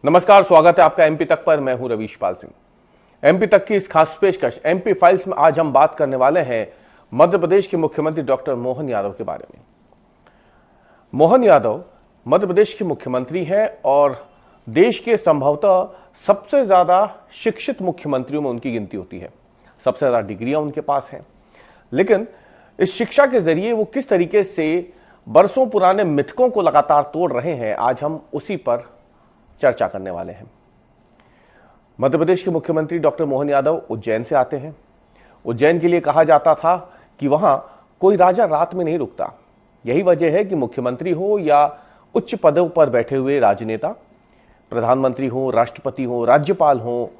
नमस्कार, स्वागत है आपका एमपी तक पर। मैं हूं रवीशपाल सिंह। एमपी तक की इस खास पेशकश एमपी फाइल्स में आज हम बात करने वाले हैं मध्य प्रदेश के मुख्यमंत्री डॉक्टर मोहन यादव के बारे में। मोहन यादव मध्य प्रदेश के मुख्यमंत्री हैं और देश के संभवतः सबसे ज्यादा शिक्षित मुख्यमंत्रियों में उनकी गिनती होती है। सबसे ज्यादा डिग्रियां उनके पास हैं, लेकिन इस शिक्षा के जरिए वो किस तरीके से बरसों पुराने मिथकों को लगातार तोड़ रहे हैं, आज हम उसी पर चर्चा करने वाले हैं। मध्य प्रदेश के मुख्यमंत्री डॉक्टर मोहन यादव उज्जैन से आते हैं। उज्जैन के लिए कहा जाता था कि वहां कोई राजा रात में नहीं रुकता। यही वजह है कि मुख्यमंत्री हो या उच्च पदों पर बैठे हुए राजनेता, प्रधानमंत्री हो, राष्ट्रपति हो, राज्यपाल हो,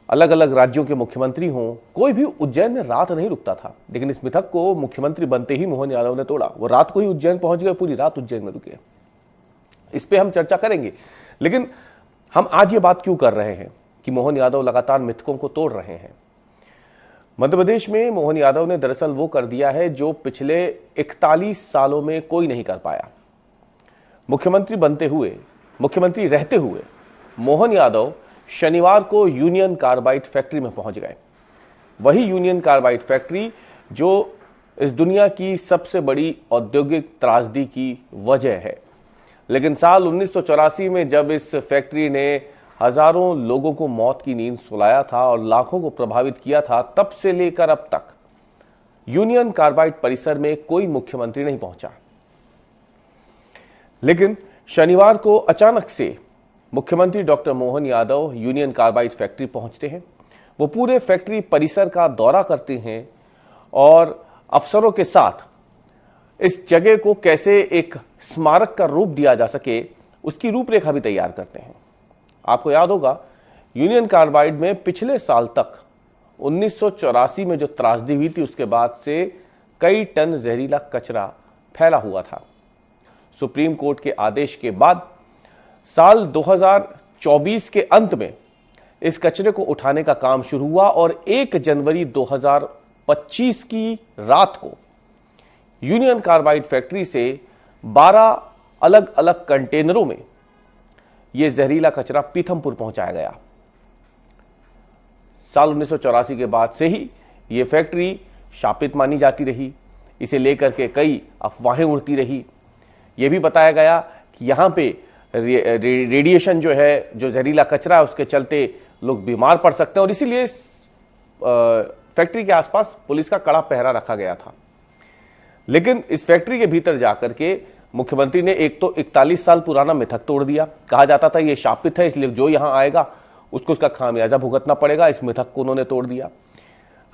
अलग अलग राज्यों के मुख्यमंत्री हो, कोई भी उज्जैन में रात नहीं रुकता था। लेकिन इस मिथक को मुख्यमंत्री बनते ही मोहन यादव ने तोड़ा। वो रात को ही उज्जैन पहुंच गए, पूरी रात उज्जैन में रुके। इस पे हम चर्चा करेंगे, लेकिन हम आज ये बात क्यों कर रहे हैं कि मोहन यादव लगातार मिथकों को तोड़ रहे हैं। मध्य प्रदेश में मोहन यादव ने दरअसल वो कर दिया है जो पिछले 41 सालों में कोई नहीं कर पाया। मुख्यमंत्री रहते हुए मोहन यादव शनिवार को यूनियन कार्बाइड फैक्ट्री में पहुंच गए। वही यूनियन कार्बाइड फैक्ट्री जो इस दुनिया की सबसे बड़ी औद्योगिक त्रासदी की वजह है। लेकिन साल 1984 में जब इस फैक्ट्री ने हजारों लोगों को मौत की नींद सुलाया था और लाखों को प्रभावित किया था, तब से लेकर अब तक यूनियन कार्बाइड परिसर में कोई मुख्यमंत्री नहीं पहुंचा। लेकिन शनिवार को अचानक से मुख्यमंत्री doctor Mohan Yadav union carbide factory पहुंचते हैं। वो पूरे फैक्ट्री परिसर का दौरा करते हैं और अफसरों के साथ इस जगह को कैसे एक स्मारक का रूप दिया जा सके, उसकी रूपरेखा भी तैयार करते हैं। आपको याद होगा, यूनियन कार्बाइड में पिछले साल तक 1984 में जो त्रासदी हुई थी, उसके बाद से कई टन जहरीला कचरा फैला हुआ था। सुप्रीम कोर्ट के आदेश के बाद साल 2024 के अंत में इस कचरे को उठाने का काम शुरू हुआ और 1 जनवरी 2025 की रात को यूनियन कार्बाइड फैक्ट्री से 12 अलग अलग कंटेनरों में यह जहरीला कचरा पीथमपुर पहुंचाया गया। साल 1984 के बाद से ही यह फैक्ट्री शापित मानी जाती रही। इसे लेकर के कई अफवाहें उड़ती रही। यह भी बताया गया कि यहां पे रेडिएशन जो है, जो जहरीला कचरा है, उसके चलते लोग बीमार पड़ सकते हैं और इसीलिए फैक्ट्री के आसपास पुलिस का कड़ा पहरा रखा गया था। लेकिन इस फैक्ट्री के भीतर जाकर के मुख्यमंत्री ने एक तो 41 साल पुराना मिथक तोड़ दिया। कहा जाता था ये शापित है, इसलिए जो यहां आएगा उसको उसका खामियाजा भुगतना पड़ेगा। इस मिथक को उन्होंने तोड़ दिया।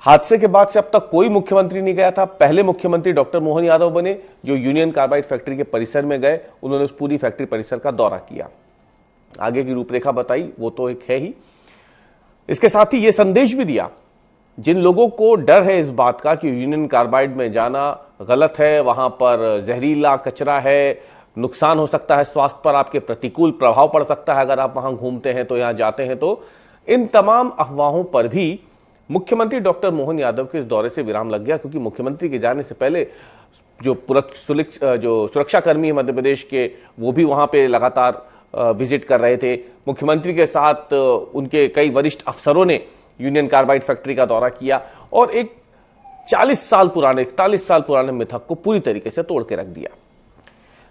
हादसे के बाद से अब तक कोई मुख्यमंत्री नहीं गया था। पहले मुख्यमंत्री डॉक्टर मोहन यादव बने जो यूनियन कार्बाइड फैक्ट्री के परिसर में गए। उन्होंने उस पूरी फैक्ट्री परिसर का दौरा किया। आगे की रूपरेखा बताई, वो तो एक है ही। इसके साथ ही यह संदेश भी दिया, जिन लोगों को डर है इस बात का कि यूनियन कार्बाइड में जाना गलत है, वहां पर जहरीला कचरा है, नुकसान हो सकता है, स्वास्थ्य पर आपके प्रतिकूल प्रभाव पड़ सकता है अगर आप वहां घूमते हैं तो, यहां जाते हैं तो, इन तमाम अफवाहों पर भी मुख्यमंत्री डॉक्टर मोहन यादव के इस दौरे से विराम लग गया। क्योंकि मुख्यमंत्री के जाने से पहले जो सुरक्षाकर्मी है मध्य प्रदेश के, वो भी वहां पे लगातार विजिट कर रहे थे। मुख्यमंत्री के साथ उनके कई वरिष्ठ अफसरों ने यूनियन कार्बाइड फैक्ट्री का दौरा किया और एक 41 साल पुराने मिथक को पूरी तरीके से तोड़ के रख दिया।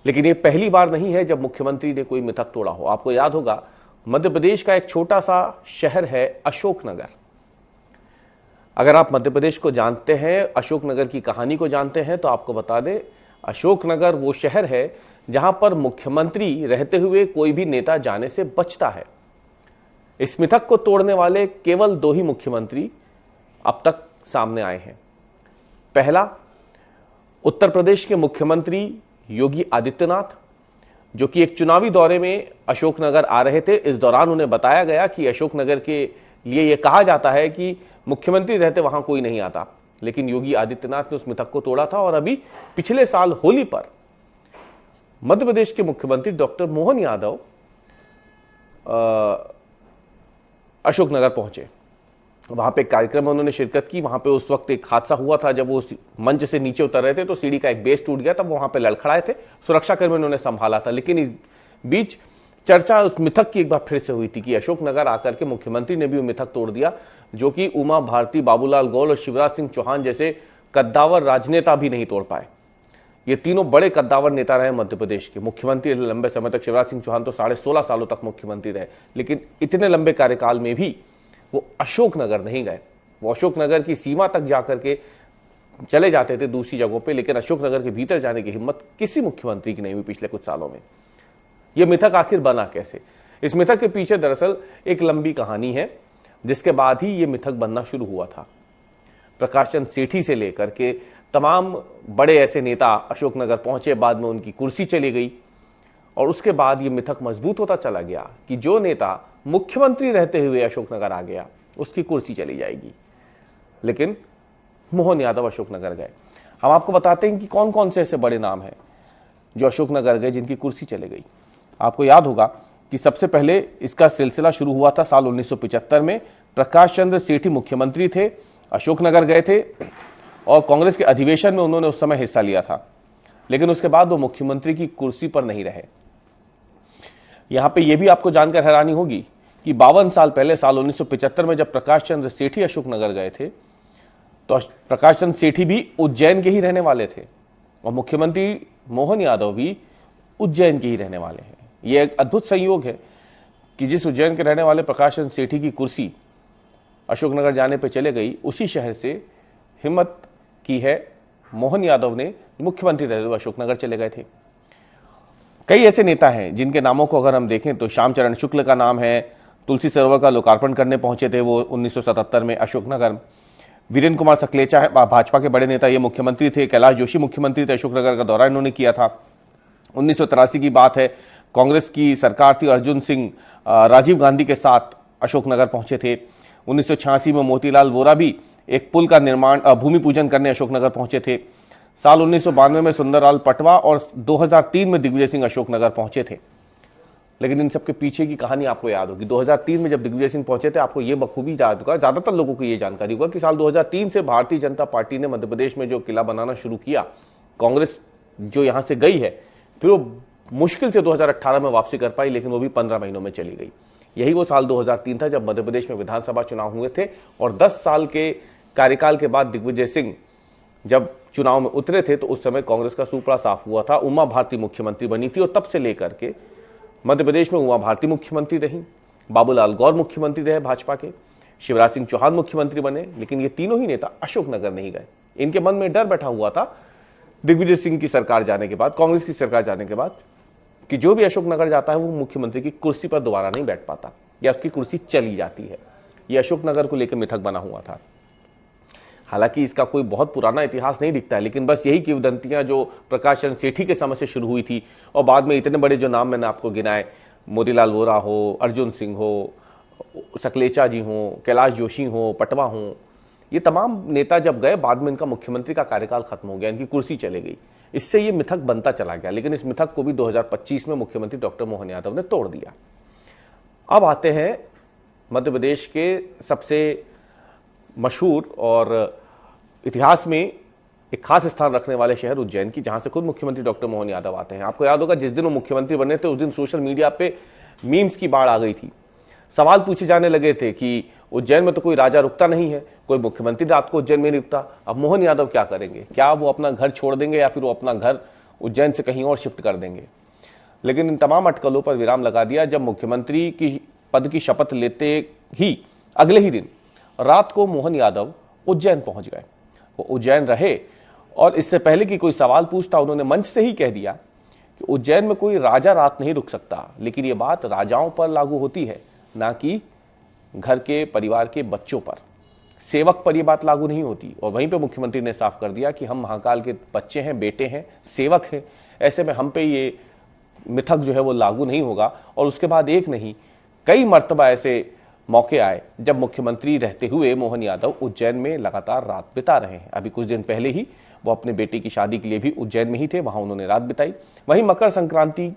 लेकिन यह पहली बार नहीं है जब मुख्यमंत्री ने कोई मिथक तोड़ा हो। आपको याद होगा, मध्य प्रदेश का एक छोटा सा शहर है अशोकनगर। अगर आप मध्य प्रदेश को जानते हैं, अशोकनगर की कहानी को जानते हैं, तो आपको बता दें, अशोकनगर वो शहर है जहां पर मुख्यमंत्री रहते हुए कोई भी नेता जाने से बचता है। इस मिथक को तोड़ने वाले केवल 2 ही मुख्यमंत्री अब तक सामने आए हैं। पहला, उत्तर प्रदेश के मुख्यमंत्री योगी आदित्यनाथ, जो कि एक चुनावी दौरे में अशोकनगर आ रहे थे। इस दौरान उन्हें बताया गया कि अशोकनगर के लिए यह कहा जाता है कि मुख्यमंत्री रहते वहां कोई नहीं आता। लेकिन योगी आदित्यनाथ ने उस मिथक को तोड़ा था और अभी पिछले साल होली पर मध्य प्रदेश के मुख्यमंत्री डॉक्टर मोहन यादव अशोकनगर पहुंचे। वहां पे एक कार्यक्रम में उन्होंने शिरकत की। वहां पे उस वक्त एक हादसा हुआ था, जब वो मंच से नीचे उतर रहे थे तो सीढ़ी का एक बेस टूट गया, तब वहां पे लड़खड़ाए थे। सुरक्षाकर्मी उन्होंने संभाला था। लेकिन इस बीच चर्चा उस मिथक की एक बार फिर से हुई थी कि अशोकनगर आकर के मुख्यमंत्री ने भी वो मिथक तोड़ दिया जो कि उमा भारती, बाबूलाल गौर और शिवराज सिंह चौहान जैसे कद्दावर राजनेता भी नहीं तोड़ पाए। ये तीनों बड़े कद्दावर नेता रहे मध्य प्रदेश के मुख्यमंत्री लंबे समय तक। शिवराज सिंह चौहान तो 16.5 सालों तक मुख्यमंत्री रहे, लेकिन इतने लंबे कार्यकाल में भी वो अशोकनगर नहीं गए। वो अशोकनगर की सीमा तक जाकर के चले जाते थे दूसरी जगहों पे, लेकिन अशोकनगर के भीतर जाने की हिम्मत किसी मुख्यमंत्री की नहीं हुई पिछले कुछ सालों में। यह मिथक आखिर बना कैसे? इस मिथक के पीछे दरअसल एक लंबी कहानी है, जिसके बाद ही यह मिथक बनना शुरू हुआ था। प्रकाश चंद्र सेठी से लेकर के तमाम बड़े ऐसे नेता अशोकनगर पहुंचे, बाद में उनकी कुर्सी चली गई और उसके बाद यह मिथक मजबूत होता चला गया कि जो नेता मुख्यमंत्री रहते हुए अशोकनगर आ गया उसकी कुर्सी चली जाएगी। लेकिन मोहन यादव अशोकनगर गए। हम आपको बताते हैं कि कौन कौन से ऐसे बड़े नाम हैं जो अशोकनगर गए जिनकी कुर्सी चली गई। आपको याद होगा कि सबसे पहले इसका सिलसिला शुरू हुआ था साल 1975 में। प्रकाश चंद्र सेठी मुख्यमंत्री थे, अशोकनगर गए थे और कांग्रेस के अधिवेशन में उन्होंने उस समय हिस्सा लिया था, लेकिन उसके बाद वो मुख्यमंत्री की कुर्सी पर नहीं रहे। यहां पे ये भी आपको जानकर हैरानी होगी कि 52 साल पहले साल 1975 में जब प्रकाश चंद्र सेठी अशोकनगर गए थे तो प्रकाश चंद्र सेठी भी उज्जैन के ही रहने वाले थे और मुख्यमंत्री मोहन यादव भी उज्जैन के ही रहने वाले हैं। यह एक अद्भुत संयोग है कि जिस उज्जैन के रहने वाले प्रकाश चंद्र सेठी की कुर्सी अशोकनगर जाने पर चले गई, उसी शहर से हिम्मत की है मोहन यादव ने मुख्यमंत्री रहते हुए अशोकनगर चले गए थे। कई ऐसे नेता हैं जिनके नामों को अगर हम देखें तो श्यामचरण शुक्ल का नाम है, तुलसी सरोवर का लोकार्पण करने पहुंचे थे वो 1977 में अशोकनगर। वीरेंद्र कुमार सकलेचा है, भाजपा के बड़े नेता, ये मुख्यमंत्री थे। कैलाश जोशी मुख्यमंत्री थे, अशोकनगर का दौरा इन्होंने किया था। 1983 की बात है, कांग्रेस की सरकार थी, अर्जुन सिंह राजीव गांधी के साथ अशोकनगर पहुंचे थे। 1986 में मोतीलाल वोरा भी एक पुल का निर्माण भूमि पूजन करने अशोकनगर पहुंचे थे। साल 1992 में सुंदरलाल पटवा और 2003 में दिग्विजय सिंह अशोकनगर पहुंचे थे। लेकिन इन सबके पीछे की कहानी आपको याद होगी। 2003 में जब दिग्विजय सिंह पहुंचे थे, आपको ये बखूबी याद होगा, ज्यादातर लोगों को ये जानकारी होगा कि साल 2003 से भारतीय जनता पार्टी ने मध्य प्रदेश में जो किला बनाना शुरू किया, कांग्रेस जो यहां से गई है, फिर वो मुश्किल से 2018 में वापसी कर पाई, लेकिन वो भी 15 महीनों में चली गई। यही वो साल 2003 था जब मध्य प्रदेश में विधानसभा चुनाव हुए थे और 10 साल के कार्यकाल के बाद दिग्विजय सिंह जब चुनाव में उतरे थे तो उस समय कांग्रेस का सूपड़ा साफ हुआ था। उमा भारती मुख्यमंत्री बनी थी और तब से लेकर के मध्य प्रदेश में उमा भारती मुख्यमंत्री रही, बाबूलाल गौर मुख्यमंत्री रहे भाजपा के, शिवराज सिंह चौहान मुख्यमंत्री बने, लेकिन ये तीनों ही नेता अशोकनगर नहीं गए। इनके मन में डर बैठा हुआ था दिग्विजय सिंह की सरकार जाने के बाद, कांग्रेस की सरकार जाने के बाद, कि जो भी अशोकनगर जाता है वो मुख्यमंत्री की कुर्सी पर दोबारा नहीं बैठ पाता या उसकी कुर्सी चली जाती है। यह अशोकनगर को लेकर मिथक बना हुआ था। हालांकि इसका कोई बहुत पुराना इतिहास नहीं दिखता है, लेकिन बस यही किंवदंतियां जो प्रकाश चंद्र सेठी के समय से शुरू हुई थी और बाद में इतने बड़े जो नाम मैंने आपको गिनाए, मोतीलाल वोरा हो, अर्जुन सिंह हो, सकलेचा जी हो, कैलाश जोशी हो, पटवा हो, ये तमाम नेता जब गए बाद में इनका मुख्यमंत्री का कार्यकाल खत्म हो गया, इनकी कुर्सी चले गई। इससे ये मिथक बनता चला गया, लेकिन इस मिथक को भी 2025 में मुख्यमंत्री डॉक्टर मोहन यादव ने तोड़ दिया। अब आते हैं मध्य प्रदेश के सबसे मशहूर और इतिहास में एक खास स्थान रखने वाले शहर उज्जैन की, जहां से खुद मुख्यमंत्री डॉक्टर मोहन यादव आते हैं। आपको याद होगा जिस दिन वो मुख्यमंत्री बने थे उस दिन सोशल मीडिया पे मीम्स की बाढ़ आ गई थी। सवाल पूछे जाने लगे थे कि उज्जैन में तो कोई राजा रुकता नहीं है, कोई मुख्यमंत्री रात को उज्जैन में नहीं रुकता, अब मोहन यादव क्या करेंगे? क्या वो अपना घर छोड़ देंगे या फिर वो अपना घर उज्जैन से कहीं और शिफ्ट कर देंगे? लेकिन इन तमाम अटकलों पर विराम लगा दिया जब मुख्यमंत्री की पद की शपथ लेते ही अगले ही दिन रात को मोहन यादव उज्जैन पहुंच गए। वो उज्जैन रहे और इससे पहले कि कोई सवाल पूछता उन्होंने मंच से ही कह दिया कि उज्जैन में कोई राजा रात नहीं रुक सकता, लेकिन ये बात राजाओं पर लागू होती है, ना कि घर के परिवार के बच्चों पर, सेवक पर यह बात लागू नहीं होती। और वहीं पे मुख्यमंत्री ने साफ कर दिया कि हम महाकाल के बच्चे हैं, बेटे हैं, सेवक हैं, ऐसे में हम पे ये मिथक जो है वो लागू नहीं होगा। और उसके बाद एक नहीं कई मर्तबा ऐसे मौके आए जब मुख्यमंत्री रहते हुए मोहन यादव उज्जैन में लगातार रात बिता रहे हैं। अभी कुछ दिन पहले ही वो अपने बेटे की शादी के लिए भी उज्जैन में ही थे, वहां उन्होंने रात बिताई। वहीं मकर संक्रांति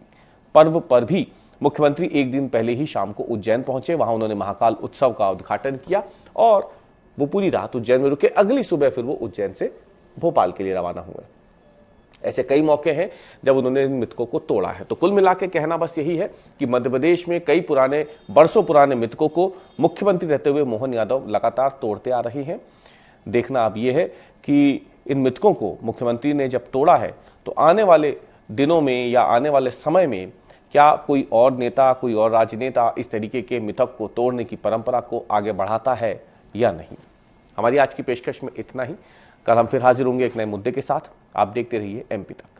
पर्व पर भी मुख्यमंत्री एक दिन पहले ही शाम को उज्जैन पहुंचे, वहां उन्होंने महाकाल उत्सव का उद्घाटन किया और वो पूरी रात उज्जैन में रुके। अगली सुबह फिर वो उज्जैन से भोपाल के लिए रवाना हुए। ऐसे कई मौके हैं जब उन्होंने इन मिथकों को तोड़ा है। तो कुल मिला के कहना बस यही है कि मध्य प्रदेश में कई बरसों पुराने मिथकों को मुख्यमंत्री रहते हुए मोहन यादव लगातार तोड़ते आ रहे हैं। देखना अब यह है कि इन मिथकों को मुख्यमंत्री ने जब तोड़ा है तो आने वाले दिनों में या आने वाले समय में क्या कोई और नेता, कोई और राजनेता इस तरीके के मिथक को तोड़ने की परंपरा को आगे बढ़ाता है या नहीं। हमारी आज की पेशकश में इतना ही। कल हम फिर हाजिर होंगे एक नए मुद्दे के साथ। आप देखते रहिए MP तक।